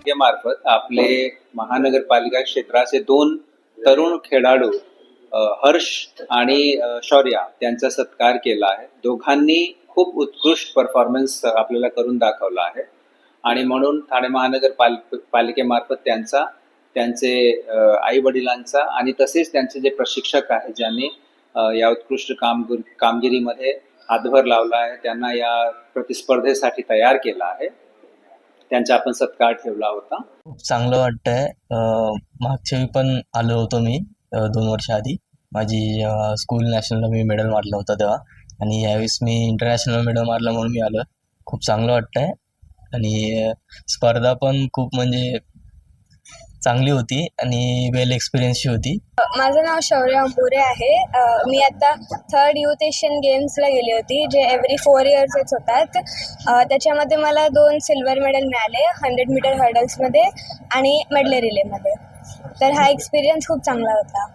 पालिकेमार्फत आपले महानगरपालिका क्षेत्राचे 2 तरुण खेळाडू हर्ष आणि शौर्या त्यांचा सत्कार केला आहे. दोघांनी खूप उत्कृष्ट परफॉर्मन्स आपल्याला करून दाखवला आहे आणि म्हणून ठाणे महानगरपालिकेमार्फत त्यांचे आई वडिलांचा आणि तसेच त्यांचे जे प्रशिक्षक आहेत ज्यांनी या उत्कृष्ट कामगिरीमध्ये हातभार लावला आहे, त्यांना या प्रतिस्पर्धेसाठी तयार केला आहे, त्यांचा आपण सत्कार ठेवला होता. खूप चांगलं वाटतंय. मागच्या वेळी पण आलो होतो मी 2 वर्ष आधी. माझी स्कूल नॅशनलला मी मेडल मारलं होतं तेव्हा, आणि यावेळेस मी इंटरनॅशनल मेडल मारलं म्हणून मी आलो. खूप चांगलं वाटतंय आणि स्पर्धा पण खूप म्हणजे चांगली होती आणि वेल एक्सपिरियन्सची होती. माझं नाव शौर्य अंबुरे आहे. मी आता 3rd यूथ एशियन गेम्सला गेली होती, जे एव्हरी 4 इयर्सच होतात. त्याच्यामध्ये मला 2 सिल्वर मेडल मिळाले, 100 मीटर हर्डल्समध्ये आणि मेडले रिलेमध्ये. तर हा एक्सपिरियन्स खूप चांगला होता.